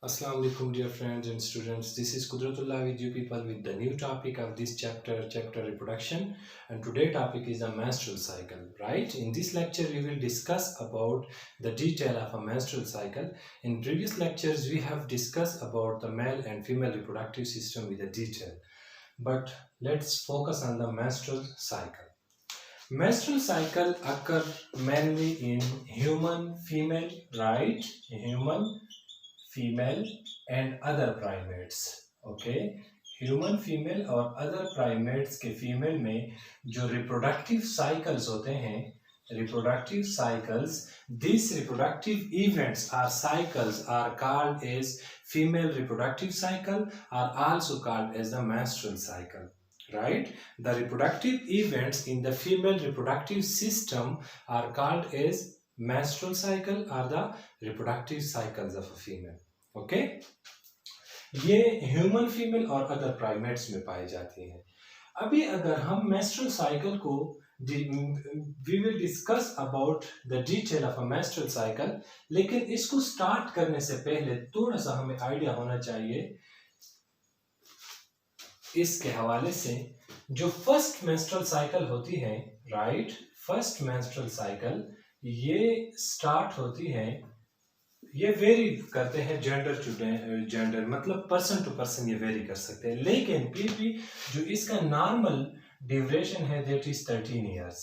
Assalamu alaikum dear friends and students. This is Kudratullah with you people with the new topic of this chapter reproduction, and today topic is a menstrual cycle, right? In this lecture we will discuss about the detail of a menstrual cycle. In previous lectures we have discussed about the male and female reproductive system with a detail, but let's focus on the menstrual cycle. Menstrual cycle occur mainly in human female, right? Human female and other primates. Okay, human female और other primates के female में जो reproductive cycles होते हैं, reproductive cycles, this reproductive events are cycles are called as female reproductive cycle are also called as the menstrual cycle, right? The reproductive events in the female reproductive system are called as menstrual cycle or the reproductive cycles of a female. Okay, ये human female और other primates में पाई जाती हैं. अभी अगर हम menstrual cycle को we will discuss about the detail of a menstrual cycle, लेकिन इसको स्टार्ट करने से पहले थोड़ा सा हमें आइडिया होना चाहिए इसके हवाले से. जो फर्स्ट मेंस्ट्रुअल साइकिल होती है, राइट, फर्स्ट मेंस्ट्रुअल साइकिल ये स्टार्ट होती है, ये वेरी करते हैं जेंडर टू जेंडर, मतलब पर्सन टू पर्सन ये वेरी कर सकते हैं, लेकिन फिर भी जो इसका नॉर्मल ड्यूरेशन है that is 13 years,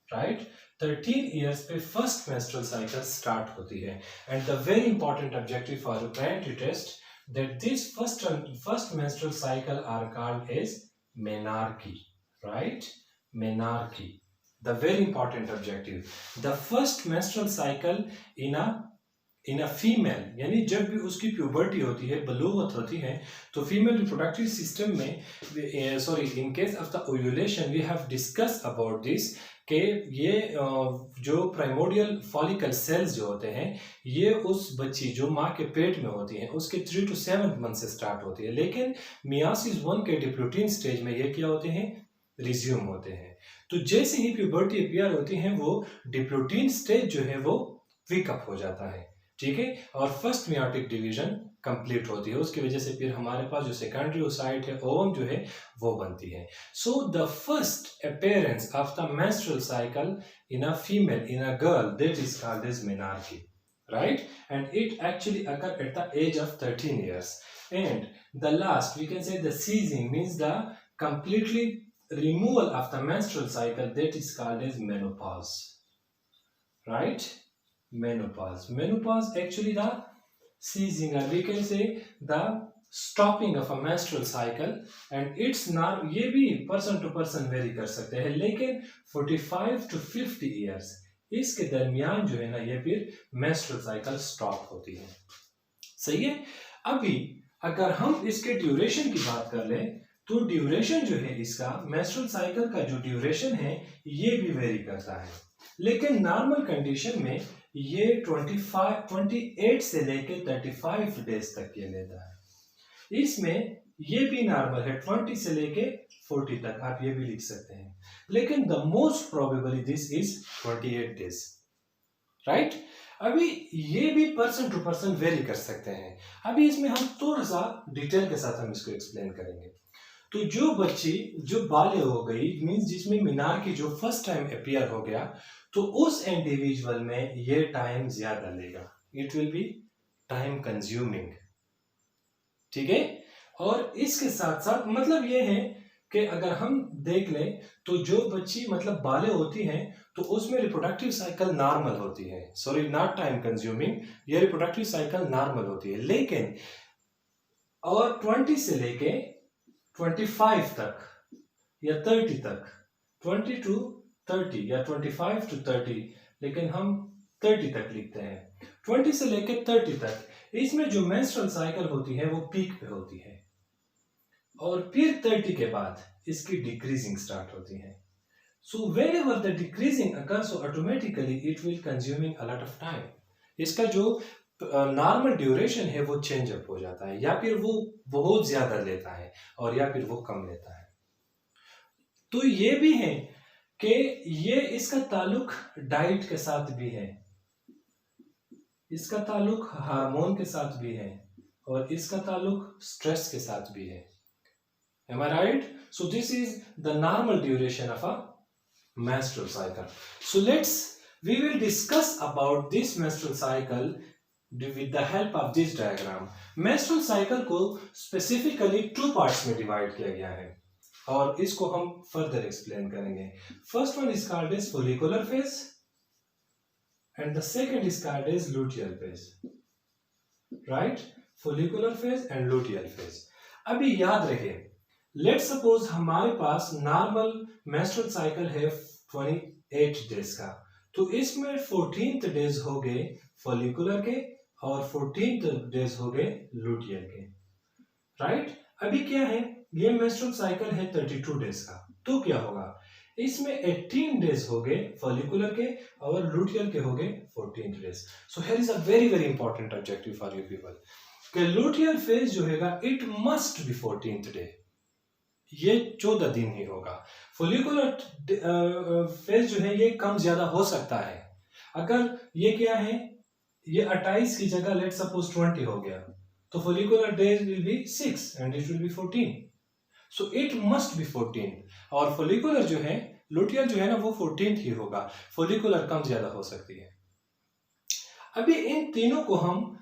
right. 13 years पे फर्स्ट मेंस्ट्रुअल साइकिल स्टार्ट होती है. And the very important objective for a parent test that this first menstrual cycle are called as menarche, right, menarche. The very important objective, the first menstrual cycle in a female, यानी जब भी उसकी puberty होती है, बलूगत होती है, तो female reproductive system में, in case of the ovulation we have discuss about this कि ये जो प्राइमोडियल फॉलिकल सेल्स जो होते हैं, ये उस बच्ची जो माँ के पेट में होती हैं उसके 3 to 7 मंथ से स्टार्ट होती है, लेकिन मियासिस 1 के डिप्लोटीन स्टेज में ये क्या होते हैं, रिज्यूम होते हैं. तो जैसे ही प्यूबर्टी अपीयर होती है वो डिप्लोटीन स्टेज जो है वो विकअप हो जाता है, ठीक है, और फर्स्ट मियोटिक डिवीजन कंप्लीट होती है. उसकी वजह से फिर हमारे पास जो सेकेंडरी ओसाइट है, ओवम जो है वो बनती है. So the first appearance of the menstrual cycle in a female, in a girl, that is called as menarche, right? And it actually occur at the age of 13 years. And the last, we can say the ceasing means the completely removal of the menstrual cycle, that is called as menopause, right? Menopause actually the ceasing, or we can say the stopping of a menstrual cycle, and it's not, ये भी person to person very कर सकते हैं, लेकिन 45 to 50 years इसके दरमियान जो है ना ये फिर menstrual cycle stop होती है. सही है. अभी अगर हम इसके ड्यूरेशन की बात कर लें तो ड्यूरेशन जो है इसका, menstrual cycle का जो ड्यूरेशन है ये भी वेरी करता है, लेकिन नॉर्मल कंडीशन में ये 28 से लेके 35 डेज तक ये लेता है. इसमें ये भी नॉर्मल है 20 से लेके 40 तक, आप ये भी लिख सकते हैं, लेकिन the most probably this is 28 days, right. अभी ये भी पर्सन टू पर्सन वेरी कर सकते हैं. अभी इसमें हम थोड़ा सा डिटेल के साथ हम इसको एक्सप्लेन करेंगे. तो जो बच्ची जो बाले हो गई, मींस जिसमें मीनार की जो फर्स्ट टाइम अपीयर हो गया, तो उस इंडिविजुअल में ये टाइम ज्यादा लेगा, it will be time consuming, ठीक है. और इसके साथ साथ मतलब ये है कि अगर हम देख लें तो जो बच्ची मतलब बाले होती हैं तो उसमें रिप्रोडक्टिव साइकिल नॉर्मल होती है, सॉरी नॉट टाइम कंज्यूमिंग, ये रिप्रोडक्टिव साइकिल नॉर्मल होती है, लेकिन और 20 से लेके 25 तक या 30 तक, 20 to 30 या 25 to 30, लेकिन हम 30 तक लिखते हैं. 20 से लेके 30 तक इसमें जो मेंस्ट्रुअल साइकिल होती है वो पीक पे होती है, और फिर 30 के बाद इसकी डिक्रीजिंग स्टार्ट होती है. So whenever the decreasing occurs, so automatically it will consuming a lot of time. इसका जो नॉर्मल ड्यूरेशन है वो चेंज अप हो जाता है, या फिर वो बहुत ज्यादा लेता है और या फिर वो कम लेता है. तो ये भी है कि ये इसका ताल्लुक डाइट के साथ भी है, इसका ताल्लुक हार्मोन के साथ भी है, और इसका ताल्लुक स्ट्रेस के साथ भी है। Am I right? So this is the normal duration of a menstrual cycle. So we will discuss about this menstrual cycle with the help of this diagram. Menstrual cycle को specifically 2 parts में divide किया गया है और इसको हम further explain करेंगे. First one is called as follicular phase and the second is called as luteal phase. Right? Follicular phase and luteal phase. अभी याद रहे, लेट्स सपोज हमारे पास नॉर्मल मेंस्ट्रुअल साइकिल है 28 डेज का, तो इसमें 14th डेज हो गए फॉलिकुलर के और 14th डेज हो गए लुटियल के। राइट, अभी क्या है, ये मेंस्ट्रुअल साइकिल है 32 डेज का, तो क्या होगा, इसमें 18 डेज हो गए फॉलिकुलर के और लुटियल के हो गए 14th days. So here is a very very important objective for you people कि लुटियल फेज जो हैगा it must be 14th day, ये 14 दिन ही होगा। फोलिकुलर फेज जो है ये कम ज्यादा हो सकता है, अगर ये क्या है, ये 28 की जगह लेट सपोज 20 हो गया, तो follicular days will be 6 and it will be 14, so it must be 14। और फोलिकुलर जो है, लुटियल जो है ना, वो 14th ही होगा, फोलिकुलर कम ज्यादा हो सकती है। अभी इन तीनों को हम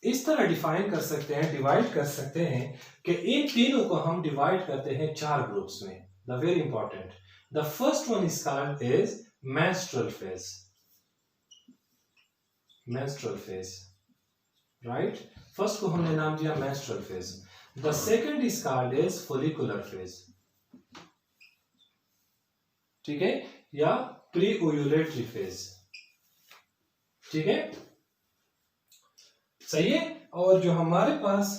इस तरह डिफाइन कर सकते हैं, डिवाइड कर सकते हैं कि इन तीनों को हम डिवाइड करते हैं 4 ग्रुप्स में। The very important, the first one is called is menstrual phase, menstrual phase, right, first को हमने नाम दिया menstrual phase. The second is called is follicular phase, ठीक है, या प्री ओव्यूलेटरी फेज, ठीक है, सही है। और जो हमारे पास,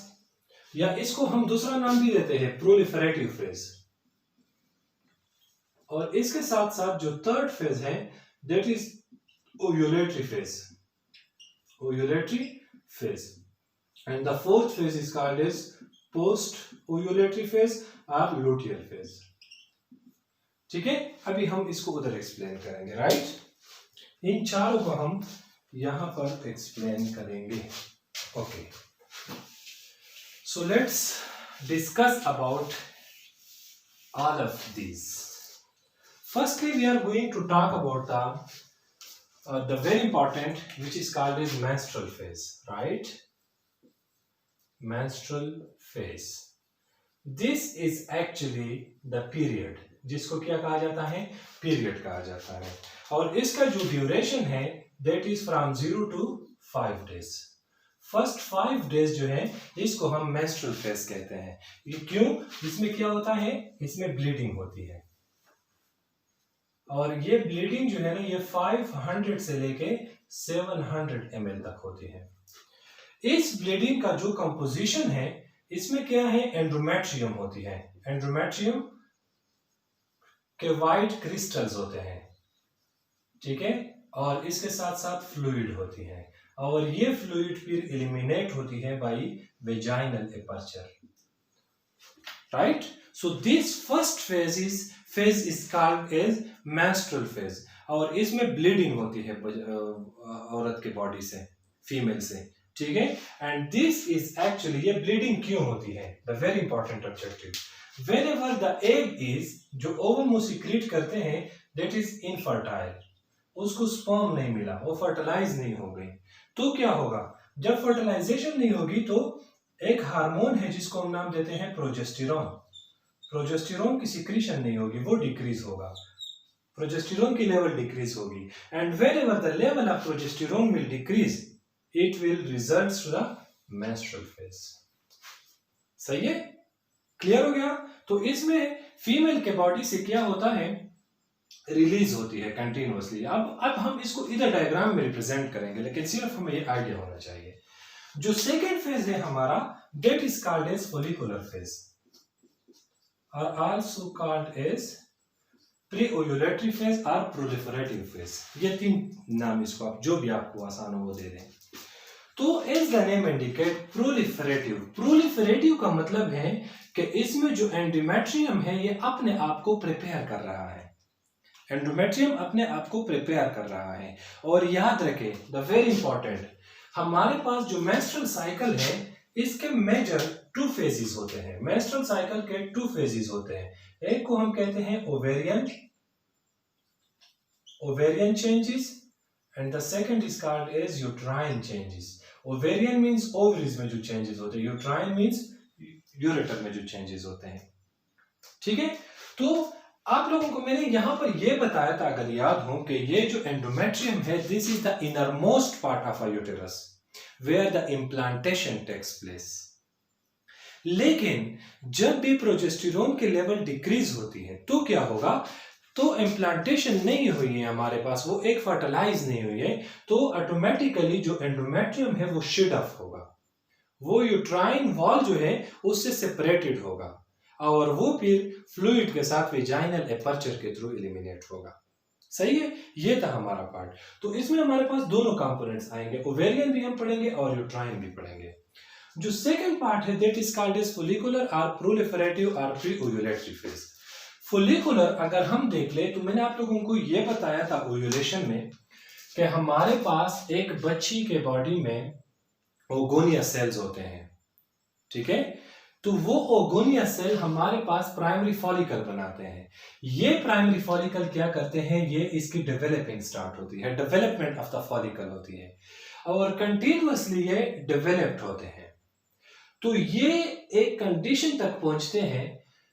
या इसको हम दूसरा नाम भी देते हैं प्रोलिफरेटिव फेज, और इसके साथ साथ जो थर्ड फेज है that is ovulatory phase, ovulatory phase, and the fourth phase is called as post ovulatory phase और लुटियल फेज, ठीक है। अभी हम इसको उधर एक्सप्लेन करेंगे, राइट, इन चारों को हम यहां पर एक्सप्लेन करेंगे। Okay, so let's discuss about all of these. Firstly, we are going to talk about the very important, which is called as menstrual phase, right? Menstrual phase. This is actually the period, जिसको क्या कहा जाता है, period कहा जाता है, और इसका जो ड्यूरेशन है that is from 0 to 5 days. First 5 days जो है इसको हम मेंस्ट्रुअल फेज कहते हैं। ये क्यों, इसमें क्या होता है, इसमें ब्लीडिंग होती है, और ये ब्लीडिंग जो है ना, ये 500 से लेके 700 ml तक होती है। इस ब्लीडिंग का जो कंपोजिशन है, इसमें क्या है, एंड्रोमेट्रियम होती है, एंड्रोमेट्रियम के वाइट क्रिस्टल्स होते हैं, ठीक है, और इसके साथ साथ फ्लूइड होती है, और ये फ्लूइड फिर एलिमिनेट होती है by vaginal aperture, right. So this first phase is called as menstrual phase, और इसमें ब्लीडिंग होती है औरत के बॉडी से, फीमेल से, ठीक है, एंड दिस इज एक्चुअली, ये ब्लीडिंग क्यों होती है, the very important objective, whenever the egg is, जो ओवम को सीक्रेट करते हैं, दैट इज इनफर्टाइल, उसको स्पर्म नहीं मिला, वो फर्टिलाइज नहीं हो गई, तो क्या होगा, जब फर्टिलाइजेशन नहीं होगी तो एक हार्मोन है जिसको हम नाम देते हैं प्रोजेस्टेरोन, प्रोजेस्टेरोन की सिक्रीशन नहीं होगी, वो डिक्रीज होगा, प्रोजेस्टेरोन की लेवल डिक्रीज होगी, and whenever the level of progesterone will decrease, it will result to the menstrual phase. सही है, क्लियर हो गया। तो इसमें फीमेल के बॉडी से क्या होता है, रिलीज होती है कंटिन्यूअसली। अब हम इसको इधर डायग्राम में रिप्रेजेंट करेंगे, लेकिन सिर्फ हमें ये आइडिया होना चाहिए। जो सेकेंड फेज है हमारा, that is called as follicular phase, और also called as pre ovulatory phase और प्रोलिफरेटिव फेज, ये 3 नाम इसको आप जो भी आपको आसान हो वो दे दें। तो as the name indicate, proliferative, proliferative का मतलब है कि इसमें जो एंडोमेट्रियम है ये अपने आप को प्रिपेयर कर रहा है, एंडोमेट्रियम अपने आप को प्रिपेयर कर रहा है। और याद रखें, द वेरी इंपॉर्टेंट, हमारे पास जो मेंस्ट्रुअल साइकिल है इसके मेजर 2 फेजेस होते हैं। मेंस्ट्रुअल साइकिल के 2 फेजेस होते हैं। एक को हम कहते हैं ovarian changes and the second is called as uterine changes. Ovarian means ovaries में जो चेंजेस होते हैं, यूट्राइन मींस यूरेटर में जो चेंजेस होते हैं। ठीक है, तो आप लोगों को मैंने यहां पर यह बताया था, अगर याद हो, कि ये जो एंडोमेट्रियम है, this is the innermost part of a uterus where the implantation takes place. लेकिन जब भी प्रोजेस्टेरोन के लेवल डिक्रीज होती है तो क्या होगा, तो इम्प्लांटेशन नहीं हुई है हमारे पास, वो एक फर्टिलाइज नहीं हुई है, तो ऑटोमेटिकली जो एंडोमेट्रियम है वो शेड ऑफ होगा, वो यूट्राइन वॉल जो है उससे सेपरेटेड होगा और वो फिर फ्लूइड के साथ वेजाइनल एपर्चर के थ्रू एलिमिनेट होगा। सही है, ये था हमारा पार्ट। तो इसमें हमारे पास दोनों कंपोनेंट्स आएंगे, ओवेरियन भी हम पढ़ेंगे और यूट्राइन भी पढ़ेंगे। जो सेकंड पार्ट है that is called as follicular और प्रोलिफरेटिव और प्री ओव्यूलेटरी फेज। फोलिकुलर अगर हम देख ले तो मैंने आप लोगों को ये बताया था ओव्यूलेशन में कि हमारे पास एक बच्ची के बॉडी में ओगोनिया सेल्स होते हैं। ठीक है, तो वो ओगोनिया सेल हमारे पास प्राइमरी फॉलिकल बनाते हैं। ये प्राइमरी फॉलिकल क्या करते हैं, ये इसकी डेवलपिंग स्टार्ट होती है, डेवलपमेंट ऑफ द फॉलिकल होती है और कंटिन्यूअसली ये डेवलप्ड होते हैं। तो ये एक कंडीशन तक पहुंचते हैं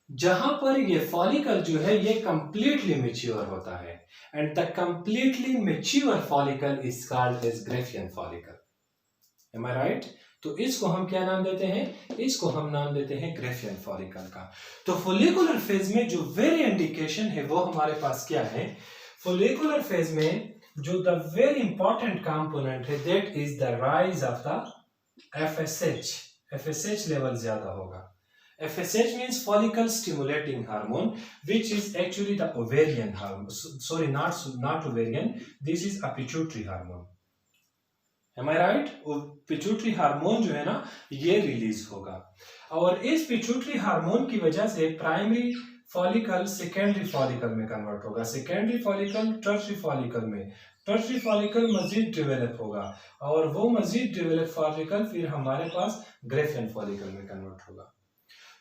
जहां पर ये फॉलिकल जो है ये कंप्लीटली मैच्योर होता है and the completely mature follicle is called as Graafian follicle. Am I right? तो इसको हम क्या नाम देते हैं, इसको हम नाम देते हैं ग्रेफियन फॉलिकल का। तो फोलिकुलर फेज में जो वेरी इंडिकेशन है वो हमारे पास क्या है, फोलिकुलर फेज में जो द वेरी इंपॉर्टेंट कंपोनेंट है that is the rise of the FSH। FSH level ज्यादा होगा। FSH means follicle stimulating hormone, which is actually the ovarian hormone. Sorry, not ovarian. This is a pituitary hormone. Am I right? Pituitary hormone जो है ना ये release होगा और इस pituitary hormone की वजह से प्राइमरी फॉलिकल सेकेंडरी फॉलिकल में कन्वर्ट होगा, सेकेंडरी फॉलिकल टर्शियरी फॉलिकल में, टर्शियरी फॉलिकल मजीद डेवलप होगा और वो मजीद डेवलप फॉलिकल फिर हमारे पास ग्रेफियन फॉलिकल में कन्वर्ट होगा।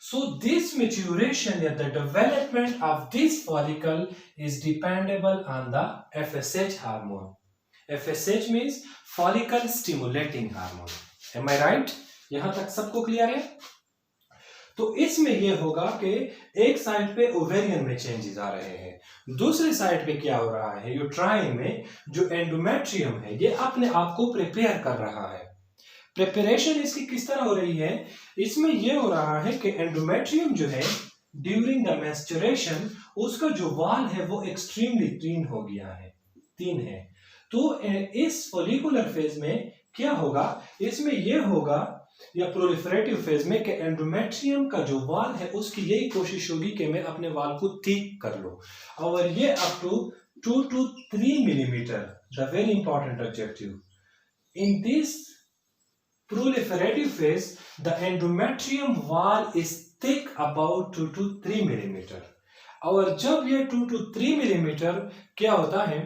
So this maturation or the development of this follicle is dependable on the FSH hormone. FSH means follicle stimulating hormone. Am I right? यहां तक सबको क्लियर है? तो इसमें यह होगा कि एक साइड पे ओवेरियन में चेंजेस आ रहे हैं, दूसरी साइड पे क्या हो रहा है, यूट्राइन में जो एंडोमेट्रियम है ये अपने आप को प्रिपेयर कर रहा है। प्रिपरेशन इसकी किस तरह हो रही है, इसमें यह हो रहा है कि एंडोमेट्रियम जो है ड्यूरिंग द मेंस्ट्रुएशन उसका जो वॉल है वो एक्सट्रीमली तीन है। तो इस फोलिकुलर फेज में क्या होगा, इसमें यह होगा या प्रोलिफरेटिव फेज में कि एंडोमेट्रियम का जो वॉल है उसकी यही कोशिश होगी कि मैं अपने वॉल को थिक कर लूं और ये up to 2 to 3 millimetre, the very important objective in this proliferative phase, the endometrium wall is thick about 2 to 3 millimeter। और जब ये 2 to 3 मिलीमीटर क्या होता है,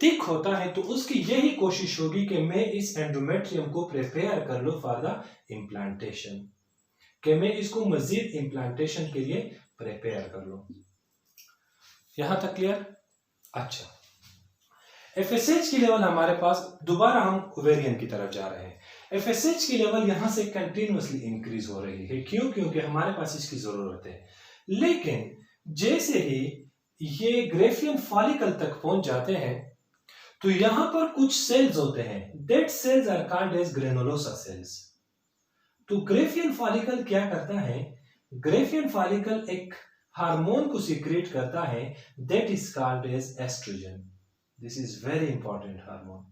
थिक होता है, तो उसकी यही कोशिश होगी कि मैं इस एंडोमेट्रियम को प्रिपेयर कर लूं फॉर द इम्प्लांटेशन, कि मैं इसको मजीद इम्प्लांटेशन के लिए प्रिपेयर कर लूं। यहां तक क्लियर? अच्छा, FSH की लेवल हमारे पास, दोबारा हम ओवेरियन की तरफ जा रहे हैं। FSH की लेवल यहां से कंटिन्यूअसली इंक्रीज हो रही है, क्यों? क्योंकि हमारे पास इसकी जरूरत है। लेकिन जैसे ही ये ग्रेफियन फॉलिकल तक पहुंच जाते हैं तो यहां पर कुछ सेल्स होते हैं, that cells are called as granulosa cells. तो ग्रेफियन फॉलिकल क्या करता है, ग्रेफियन फॉलिकल एक हार्मोन को सीक्रेट करता है that is called as oestrogen. This is very important hormone.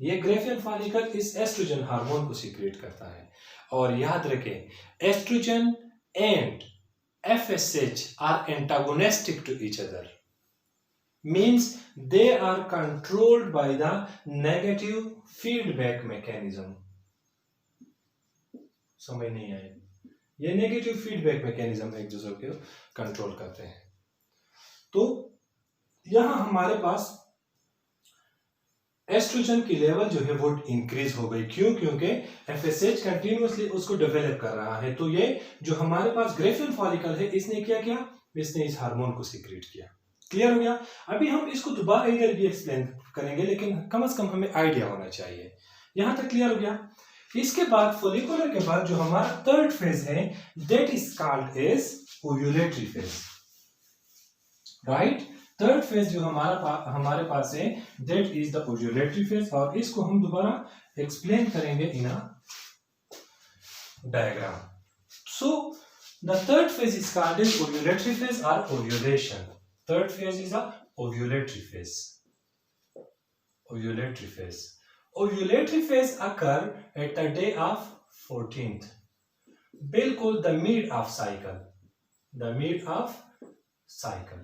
ये ग्रेफियन फॉलिकल इस एस्ट्रोजन हार्मोन को सीक्रेट करता है और याद रखें oestrogen and FSH are antagonistic to each other, means they are controlled by the negative feedback mechanism। समझ नहीं आए, ये नेगेटिव फीडबैक मैकेनिज्म एक दूसरे को कंट्रोल करते हैं। तो यहां हमारे पास एस्ट्रोजन की लेवल जो है वो इंक्रीज हो गई। क्यों? क्योंकि एफएसएच कंटिन्यूअसली उसको डेवलप कर रहा है। तो ये जो हमारे पास ग्रेफियन फॉलिकल है, इसने क्या किया? इसने इस हार्मोन को सीक्रेट किया। क्लियर हो गया? अभी हम इसको दोबारा इधर भी एक्सप्लेन करेंगे, लेकिन कम से कम हमें आइडिया होना चाहिए। यहां तक क्लियर हो गया? इसके बाद फोलिकुलर के बाद जो हमारा थर्ड फेज है, that is called as ovulatory phase, right. Third phase जो हमारे पास है, that is the ovulatory phase, और इसको हम दोबारा एक्सप्लेन करेंगे in a diagram. So the third phase is called as ovulatory phase और ovulation. Third phase is a ovulatory phase. Ovulatory phase. Ovulatory phase occur at the day of 14th. बिल्कुल the mid of cycle. The mid of cycle.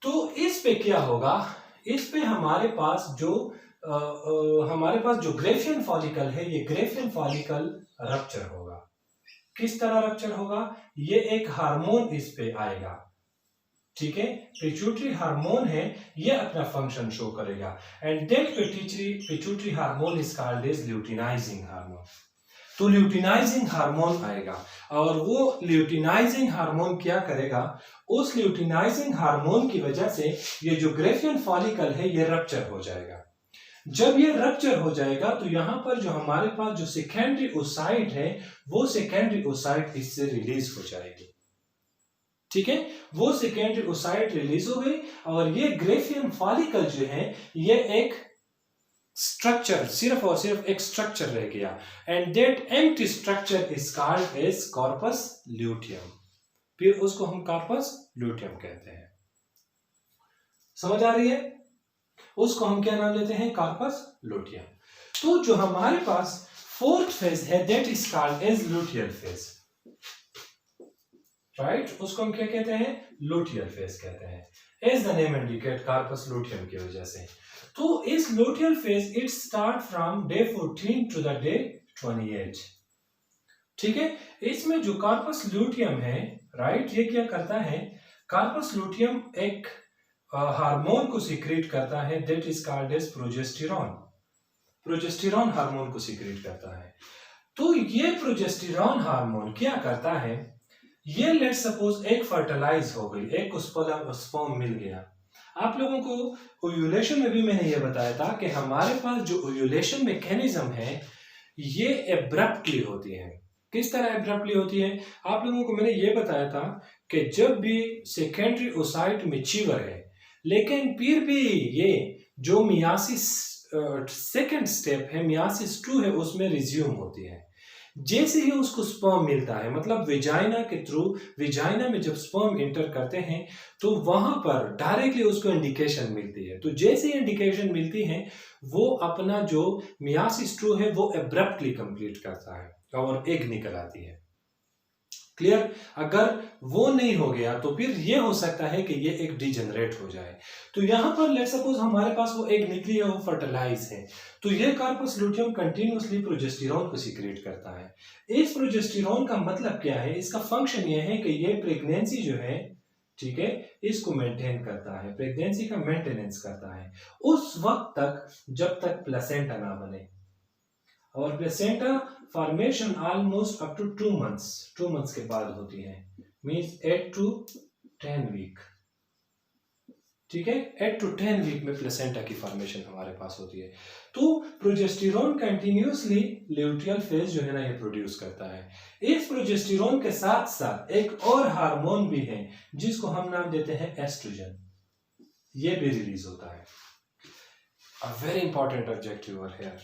तो इस पे क्या होगा? इस पे हमारे पास जो ग्रेफियन फॉलिकल है, ये ग्रेफियन फॉलिकल रप्चर होगा। किस तरह रप्चर होगा? ये एक हार्मोन इस पे आएगा, ठीक है। पिट्यूटरी हार्मोन है, ये अपना फंक्शन शो करेगा, and that pituitary hormone is called as luteinising hormone. तो ल्यूटिनाइजिंग हार्मोन आएगा, और वो ल्यूटिनाइजिंग हार्मोन क्या करेगा? उस ल्यूटिनाइजिंग हार्मोन की वजह से ये जो ग्रेफियन फॉलिकल है, ये रप्चर हो जाएगा। जब ये रप्चर हो जाएगा तो यहां पर जो हमारे पास जो सेकेंडरी ओसाइट है, वो सेकेंडरी ओसाइट इससे रिलीज हो जाएगी, ठीक है। वो सेकेंडरी ओसाइट रिलीज हो गई, और ये ग्रेफियन फॉलिकल जो है, ये एक स्ट्रक्चर, सिर्फ और सिर्फ एक स्ट्रक्चर रह गया, and that empty structure is called as corpus luteum. फिर उसको हम कॉर्पस ल्यूटियम कहते हैं। समझ आ रही है? उसको हम क्या नाम लेते हैं? Corpus luteum. तो जो हमारे पास फोर्थ फेज है, that is called as luteal phase, right. उसको हम क्या कहते हैं? लुटियल फेज कहते हैं, as the name indicate, corpus luteum की वजह से। तो इस luteal phase it start from day 14 to the day 28, ठीक है। इसमें जो कार्पस लुटियम है, राइट, ये क्या करता है? कार्पस लुटियम एक हार्मोन को सीक्रेट करता है, that is called as progesterone. Progesterone hormone को सीक्रेट करता है। तो ये प्रोजेस्टेरॉन हार्मोन क्या करता है? ये लेट सपोज एक फर्टिलाइज हो गई, एक स्पर्म मिल गया। आप लोगों को ओव्यूलेशन में भी मैंने ये बताया था कि हमारे पास जो ओव्यूलेशन मैकेनिज्म है, ये एब्रप्टली होती है। किस तरह एब्रप्टली होती है? आप लोगों को मैंने ये बताया था कि जब भी सेकेंडरी ओसाइट मैच्योर है, लेकिन फिर भी ये जो मियासिस सेकेंड स्टेप है, मियासिस 2 है, उसमें रिज्यूम होती है। जैसे ही उसको स्पर्म मिलता है, मतलब विजाइना के थ्रू, विजाइना में जब स्पर्म इंटर करते हैं तो वहां पर डायरेक्टली उसको इंडिकेशन मिलती है। तो जैसे ही इंडिकेशन मिलती है, वो अपना जो मियासिस 2 है वो एब्रप्टली कंप्लीट करता है और एग निकल आती है। क्लियर? अगर वो नहीं हो गया तो फिर ये हो सकता है कि ये एक डिजेनरेट हो जाए। तो यहां पर लेट सपोज हमारे पास वो एग निकली है, वो फर्टिलाइज है, तो ये कार्पस लुटियम कंटिन्यूअसली प्रोजेस्टेरॉन को सीक्रेट करता है। इस प्रोजेस्टेरॉन का मतलब क्या है? इसका फंक्शन ये है कि ये प्रेगनेंसी जो है, ठीक है, इसको मेंटेन करता है, प्रेगनेंसी का मेंटेनेंस करता है उस वक्त तक जब तक प्लेसेंटा ना बने। और placenta formation almost up to 2 months, 2 months के बाद होती है, मींस 8 to 10 वीक, ठीक है। 8 to 10 वीक में प्लेसेंटा की फॉर्मेशन हमारे पास होती है। तो प्रोजेस्टेरॉन कंटिन्यूअसली ल्यूटियल फेज जो है ना, ये प्रोड्यूस करता है। इस प्रोजेस्टेरॉन के साथ साथ एक और हार्मोन भी है जिसको हम नाम देते हैं एस्ट्रोजन, ये भी रिलीज होता है। A very important objective here,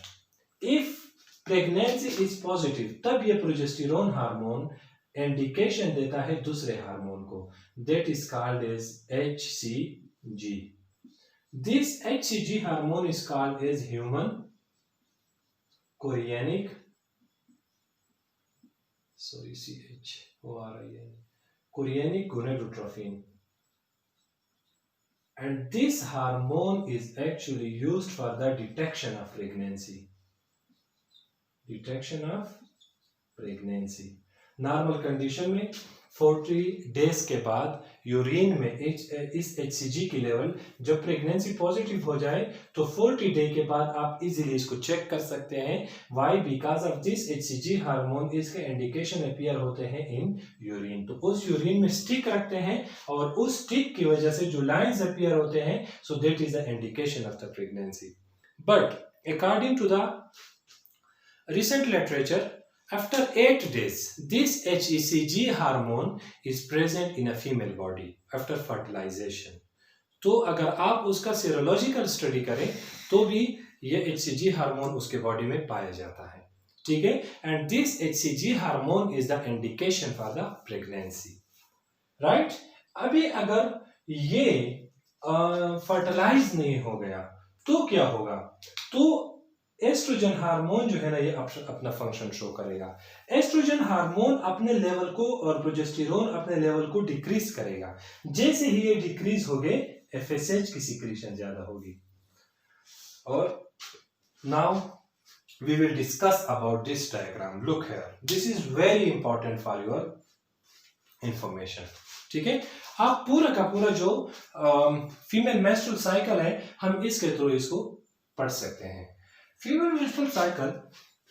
if pregnancy is positive, तब ये प्रोजेस्टेरॉन हार्मोन इंडिकेशन देता है दूसरे हार्मोन को, that is called as HCG। This HCG hormone is called as human chorionic, chorionic gonadotropin, and this hormone is actually used for the detection of pregnancy, detection of pregnancy। Normal condition में 40 days के बाद urine में इस HCG की level जब pregnancy positive हो जाए तो 40 डे के बाद आप इजीली इसको चेक कर सकते हैं। Why? Because of this HCG hormone इसके इंडिकेशन अपीयर होते हैं इन यूरिन, तो उस यूरिन में स्टिक रखते हैं और उस स्टिक की वजह से जो लाइंस अपीयर होते हैं, so that is the indication of the pregnancy. But according to the recent literature, after 8 days, this HCG hormone is present in a female body after fertilization. तो अगर आप उसका सेरोलॉजिकल स्टडी करें तो भी ये HCG हार्मोन उसके body में पाया जाता है, ठीक है। And this HCG hormone is the indication for the pregnancy, right. अभी अगर ये फर्टिलाइज नहीं हो गया तो क्या होगा? तो एस्ट्रोजन हार्मोन जो है ना ये अपना फंक्शन शो करेगा। एस्ट्रोजन हार्मोन अपने लेवल को और प्रोजेस्टेरोन अपने लेवल को डिक्रीज करेगा। जैसे ही ये डिक्रीज हो गए FSH की सिक्रीशन ज्यादा होगी। और now we will discuss about this diagram. Look here, this is very important for your information, ठीक है। आप पूरा का पूरा जो फीमेल मेंस्ट्रुअल साइकिल है हम इसके थ्रू इसको पढ़ सकते हैं। Female menstrual cycle,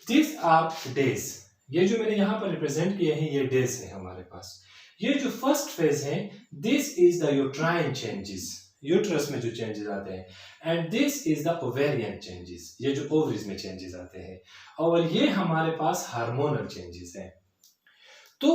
this are days, ये जो मैंने यहां पर रिप्रेजेंट किए हैं ये डेज है हमारे पास। ये जो फर्स्ट फेज है, this is the uterine changes, uterus में जो चेंजेस आते हैं, and this is the ovarian changes, ये जो ओवरीज में चेंजेस आते हैं, और ये हमारे पास हार्मोनल चेंजेस हैं। तो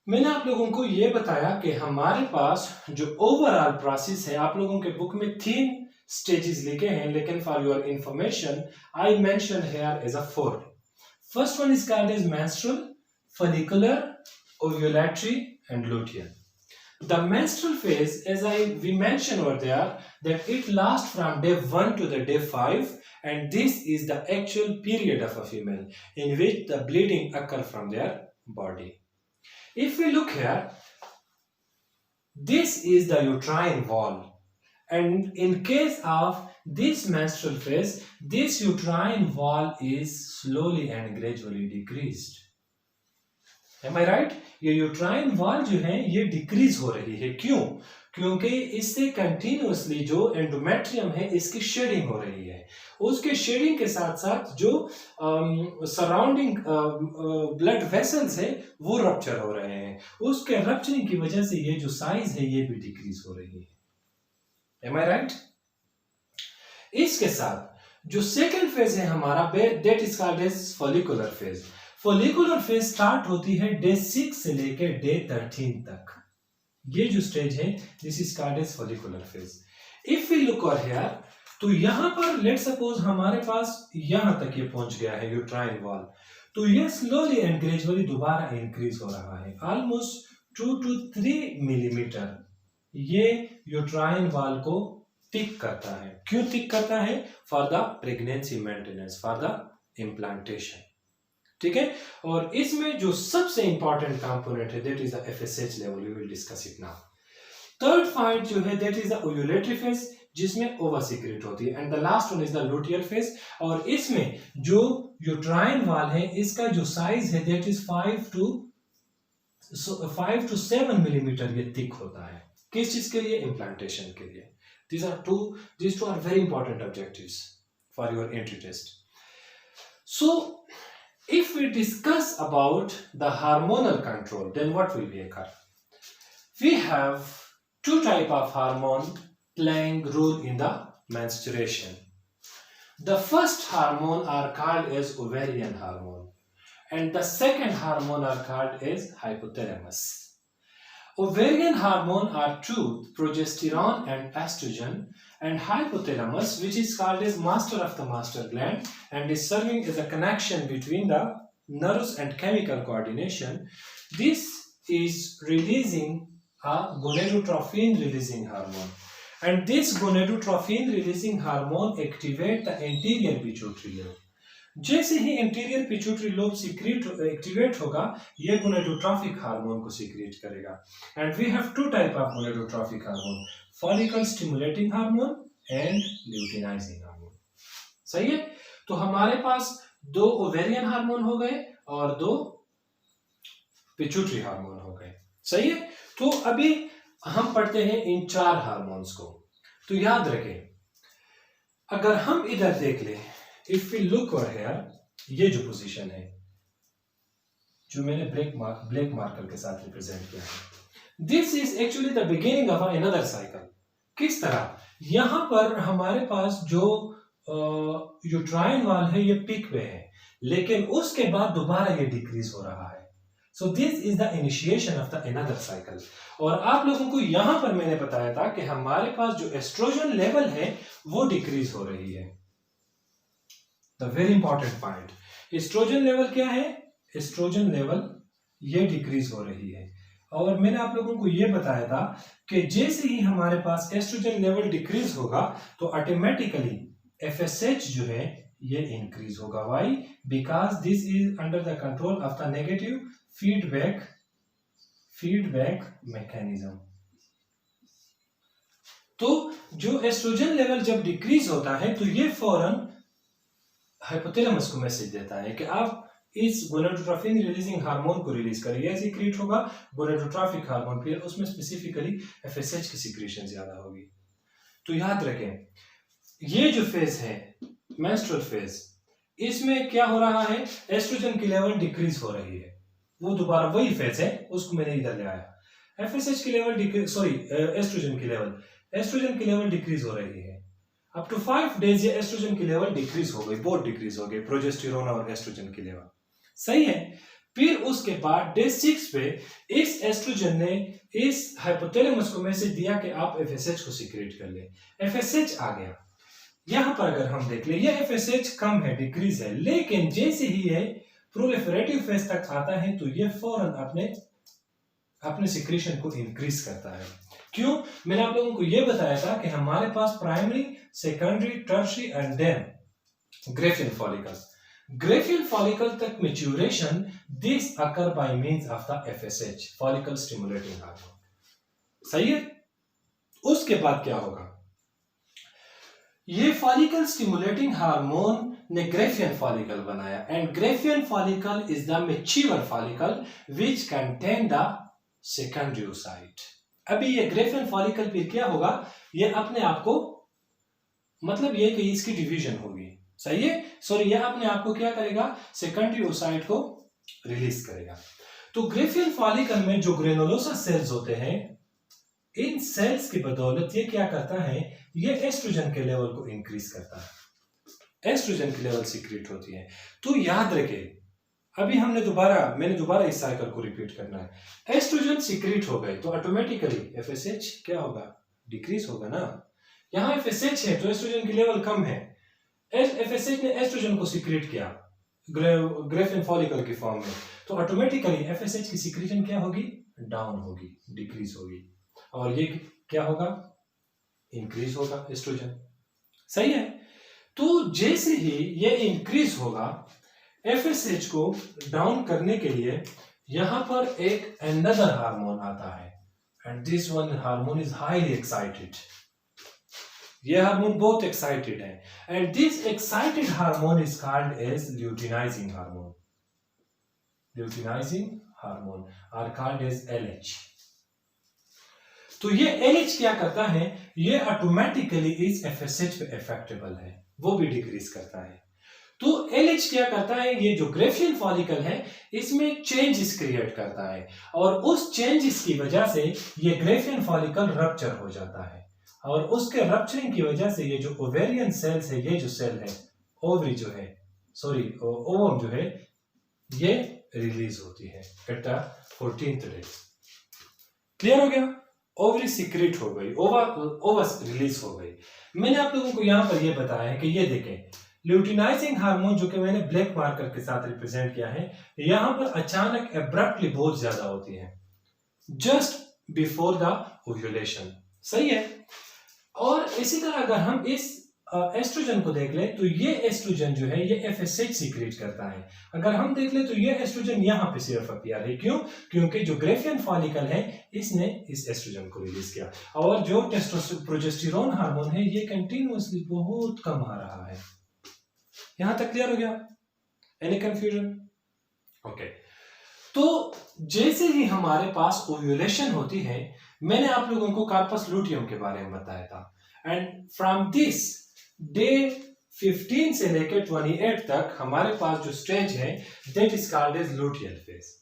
मैंने आप लोगों को ये बताया कि हमारे पास जो ओवरऑल प्रोसेस है, आप लोगों के बुक में 3 stages लिखे हैं, लेकिन for your information I mentioned here as a 4. First one is called as menstrual, follicular, ovulatory and luteal. The menstrual phase, as we mentioned over there, that it lasts from day 1 to the day 5, and this is the actual period of a female in which the bleeding occur from their body. If we look here, this is the uterine wall. And in case of this menstrual phase, this uterine wall is slowly and gradually decreased. Am I right? ये uterine wall जो है ये decrease हो रही है। क्यों? क्योंकि इससे continuously जो endometrium है इसकी shedding हो रही है। उसके shedding के साथ साथ जो surrounding blood vessels है वो rupture हो रहे हैं। उसके rupturing की वजह से ये जो size है ये भी decrease हो रही है। Am I right? इसके साथ जो सेकेंड फेज है हमारा, that is called as follicular phase. Follicular phase start होती है day 6 से लेकर day 13 तक। ये जो स्टेज है, this is called as follicular phase. If we look over here, तो यहां पर let's suppose हमारे पास यहां तक ये पहुंच गया है यूट्राइन वॉल, तो ये स्लोली एंड ग्रेजुअली दोबारा इंक्रीज हो रहा है, ऑलमोस्ट 2 to 3 मिलीमीटर ये यूट्राइन वॉल को टिक करता है। क्यों टिक करता है? For the pregnancy maintenance, for the implantation, ठीक है। और इसमें जो सबसे इंपॉर्टेंट कंपोनेंट है that is the FSH level, we will discuss it now. Third point जो है that is the ovulatory phase जिसमें ओवा सीक्रेट होती है, and the last one is the luteal phase. और इसमें जो यूट्राइन वॉल है इसका जो साइज है दैट इज 5 to 7 मिलीमीटर ये थिक होता है। किस चीज के लिए? इम्प्लांटेशन के लिए। these two are very important objectives for your entry test. So if we discuss about the hormonal control, then what will be occur? We have 2 type of hormone playing role in the menstruation. The first hormone are called as ovarian hormone, and the second hormone are called as hypothalamus. Ovarian hormone are 2, progesterone and estrogen, and hypothalamus, which is called as master of the master gland and is serving as a connection between the nerves and chemical coordination. This is releasing a gonadotropin releasing hormone, and this gonadotropin releasing hormone activate the anterior pituitary lobe. जैसे ही anterior pituitary lobe secrete activate होगा ये gonadotrophic hormone को secrete करेगा। And we have 2 type of gonadotrophic hormone, follicle stimulating hormone and luteinizing hormone. सही है? तो हमारे पास 2 ओवेरियन हार्मोन हो गए और 2 पिट्यूटरी हार्मोन हो गए। सही है। तो अभी हम पढ़ते हैं इन 4 हार्मोन्स को। तो याद रखें, अगर हम इधर देख ले, if we look over here, ये जो पोजीशन है जो मैंने ब्लैक मार्कर के साथ रिप्रेजेंट किया है, this is actually the beginning of another cycle. किस तरह, यहां पर हमारे पास जो यूट्राइन वाल है ये पीक पे है, लेकिन उसके बाद दोबारा ये डिक्रीज हो रहा है। So this is the initiation of the another cycle. और आप लोगों को यहां पर मैंने बताया था कि हमारे पास जो एस्ट्रोजन लेवल है वो डिक्रीज हो रही है। The very important point, oestrogen level क्या है? एस्ट्रोजन लेवल ये डिक्रीज हो रही है। और मैंने आप लोगों को ये बताया था कि जैसे ही हमारे पास एस्ट्रोजन लेवल डिक्रीज होगा तो ऑटोमेटिकली FSH जो है ये इंक्रीज होगा। Why? Because this is under the control of the negative feedback mechanism. तो जो एस्ट्रोजन लेवल जब डिक्रीज होता है तो ये फौरन हाइपोथैलेमस को मैसेज देता है कि आप इस गोनाडोट्रोपिन रिलीजिंग हार्मोन को रिलीज करिए। ये सीक्रेट होगा गोनाडोट्रोपिक हार्मोन, फिर उसमें स्पेसिफिकली FSH की सीक्रेशन ज्यादा होगी। तो याद रखें, ये जो फेज है मेंस्ट्रुअल फेज, इसमें क्या हो रहा है? एस्ट्रोजन की लेवल डिक्रीज हो रही है। वो दोबारा वही फेज है, उसको मैंने इधर ले आया। FSH की लेवल एस्ट्रोजन की लेवल डिक्रीज हो रही है। अप टू 5 डेज ये एस्ट्रोजन की लेवल डिक्रीज हो गई, बहुत डिक्रीज हो गई, प्रोजेस्टेरोन और एस्ट्रोजन की लेवल। सही है। फिर उसके बाद डे 6 पे इस एस्ट्रोजन ने इस हाइपोथैलेमस को मैसेज दिया कि आप FSH को सीक्रेट कर ले। FSH आ गया। यहां पर अगर हम देख ले, ये FSH कम है, डिक्रीज है, लेकिन जैसे ही ये प्रोलिफरेटिव फेज तक आता है तो ये फौरन अपने सिक्रेशन को इंक्रीज करता है। क्यों? मैंने आप लोगों को यह बताया था कि हमारे पास primary, secondary, tertiary and then graafian follicle. Graafian follicle तक maturation this occur by means of the FSH, follicle stimulating hormone. सही है। उसके बाद क्या होगा? ये फॉलिकल स्टिमुलेटिंग हार्मोन ने ग्रेफियन फॉलिकल बनाया, and graafian follicle is the mature follicle which contain the secondary oocyte. अभी ये ग्रेफियन फॉलिकल फिर क्या होगा? ये अपने आप को, मतलब ये कि इसकी डिवीजन होगी। सही है। सॉरी, ये अपने आप को क्या करेगा? सेकेंडरी ओसाइट को रिलीज करेगा। तो ग्रेफियन फॉलिकल में जो ग्रेनुलोसा सेल्स होते हैं, इन सेल्स की बदौलत ये क्या करता है? ये एस्ट्रोजन के लेवल को इंक्रीज करता है। एस्ट्रोजन की लेवल सीक्रेट होती है। तो याद रखे, अभी मैंने दोबारा इस साइकिल को रिपीट करना है। एस्ट्रोजन सीक्रेट हो गए तो ऑटोमेटिकली FSH क्या होगा? डिक्रीज होगा ना। यहां FSH है तो एस्ट्रोजन की लेवल कम है। FSH ने एस्ट्रोजन को सीक्रेट किया ग्रेफियन फॉलिकल की फॉर्म में, तो ऑटोमेटिकली FSH की सीक्रेशन क्या होगी? डाउन होगी, डिक्रीज होगी। और ये क्या होगा? इंक्रीज होगा एस्ट्रोजन। सही है। तो जैसे ही ये इंक्रीज होगा, FSH को डाउन करने के लिए यहां पर एक अनदर हार्मोन आता है, and this one hormone is highly excited. ये हार्मोन बहुत एक्साइटेड है, and this excited hormone is called as luteinising hormone. Luteinising hormone are called as LH। तो ये LH क्या करता है? ये ऑटोमेटिकली इस FSH पे इफेक्टेबल है, वो भी डिक्रीज करता है। तो LH क्या करता है? ये जो ग्रेफियन फॉलिकल है इसमें चेंजेस क्रिएट करता है, और उस चेंजेस की वजह से ये ग्रेफियन फॉलिकल रप्चर हो जाता है, और उसके रप्चरिंग की वजह से ये जो ओवेरियन सेल्स है, ये जो सेल है, ओवरी जो है, सॉरी ओवम जो है, ये रिलीज होती है at the 14th day. Clear हो गया? ओवरी सीक्रेट हो गई, ओवस रिलीज हो गई। मैंने आप लोगों को यहां पर यह बताया है कि ये देखें, ल्यूटिनाइजिंग हार्मोन जो कि मैंने ब्लैक मार्कर के साथ रिप्रेजेंट किया है, यहां पर अचानक एब्रप्टली बहुत ज्यादा होती है जस्ट बिफोर द ओव्यूलेशन। सही है। और इसी तरह अगर हम इस एस्ट्रोजन को देख ले तो ये एस्ट्रोजन जो है ये FSH सीक्रेट करता है। अगर हम देख ले तो ये एस्ट्रोजन यहाँ पे सिर्फ अपीयर है। क्यों? क्योंकि जो ग्रेफियन फॉलिकल है इसने इस एस्ट्रोजन को रिलीज किया, और जो प्रोजेस्टेरोन हार्मोन है ये कंटिन्यूअसली बहुत कम आ रहा है। यहां तक क्लियर हो गया? Any confusion? ओके। तो जैसे ही हमारे पास ओव्यूलेशन होती है, मैंने आप लोगों को कार्पस लूटियम के बारे में बताया था, एंड फ्रॉम दिस डे 15 से लेकर 28 तक हमारे पास जो स्टेज है that is called as luteal phase.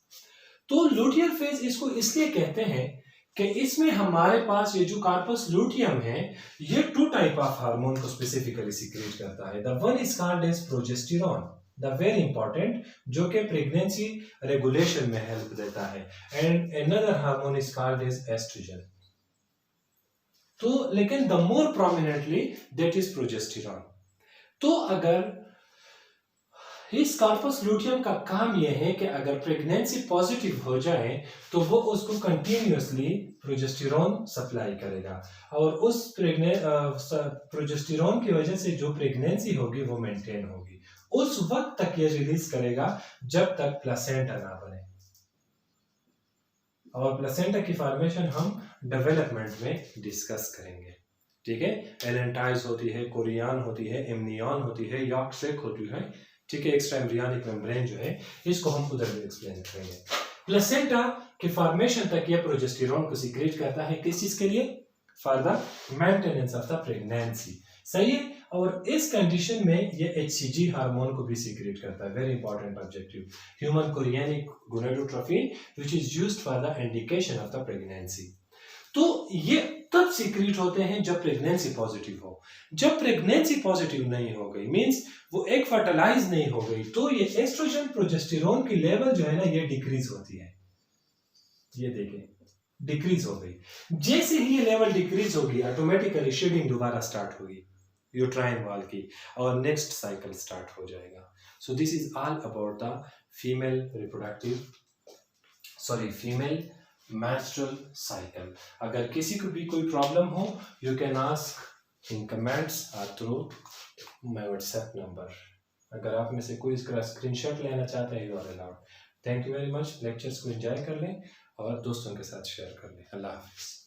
तो लूटियल फेज इसको इसलिए कहते हैं कि इसमें हमारे पास ये जो कार्पस लूटियम है ये टू टाइप ऑफ हार्मोन को स्पेसिफिकली सीक्रेट करता है। The one is called as progesterone, the very important, जो कि प्रेगनेंसी रेगुलेशन में हेल्प देता है, and another hormone is called as oestrogen. तो लेकिन the more prominently that is progesterone. तो अगर इस कार्पस लूटियम का काम यह है कि अगर प्रेगनेंसी पॉजिटिव हो जाए तो वो उसको कंटिन्यूअसली प्रोजेस्टेरॉन सप्लाई करेगा, और उस प्रोजेस्टेरॉन की वजह से जो प्रेगनेंसी होगी वो मेंटेन होगी। उस वक्त तक ये रिलीज करेगा जब तक प्लेसेंटा ना बने, और प्लेसेंटा की फॉर्मेशन हम डेवलपमेंट में डिस्कस करेंगे। ठीक है, एलेंटाइज होती है, कोरियन होती है, एमनियन होती है, यॉर्क सेक होती है। ठीक है, एक्स्ट्रा एम्ब्रियोनिक मेम्ब्रेन जो है इसको हम उधर भी एक्सप्लेन करेंगे। प्लेसेंटा के फॉर्मेशन तक ये प्रोजेस्टेरॉन को सीक्रेट करता है, किस चीज के लिए? For the maintenance of the pregnancy. सही है, और इस कंडीशन में ये HCG हार्मोन को भी सीक्रेट करता है, very important objective, human chorionic gonadotropin which is used for the indication of the pregnancy. तो ये तब सीक्रेट होते हैं जब प्रेगनेंसी पॉजिटिव हो। जब प्रेगनेंसी पॉजिटिव नहीं हो गई, मींस वो एक फर्टिलाइज नहीं हो गई, तो ये एस्ट्रोजन प्रोजेस्टेरॉन की लेवल जो है ना ये डिक्रीज होती है। ये देखिए डिक्रीज हो गई। जैसे ही ये लेवल डिक्रीज होगी ऑटोमेटिकली शेडिंग दोबारा स्टार्ट होगी यूट्राइन वॉल की, और नेक्स्ट साइकिल स्टार्ट हो जाएगा। So this is all about the female menstrual cycle। अगर किसी को भी कोई प्रॉब्लम हो you can ask in comments और थ्रू माय व्हाट्सएप नंबर। अगर आप में से कोई इसका स्क्रीनशॉट लेना चाहते हैं you are allowed. Thank you very much. Lectures को एंजॉय कर लें और दोस्तों के साथ शेयर कर लें। अल्लाह हाफिज़।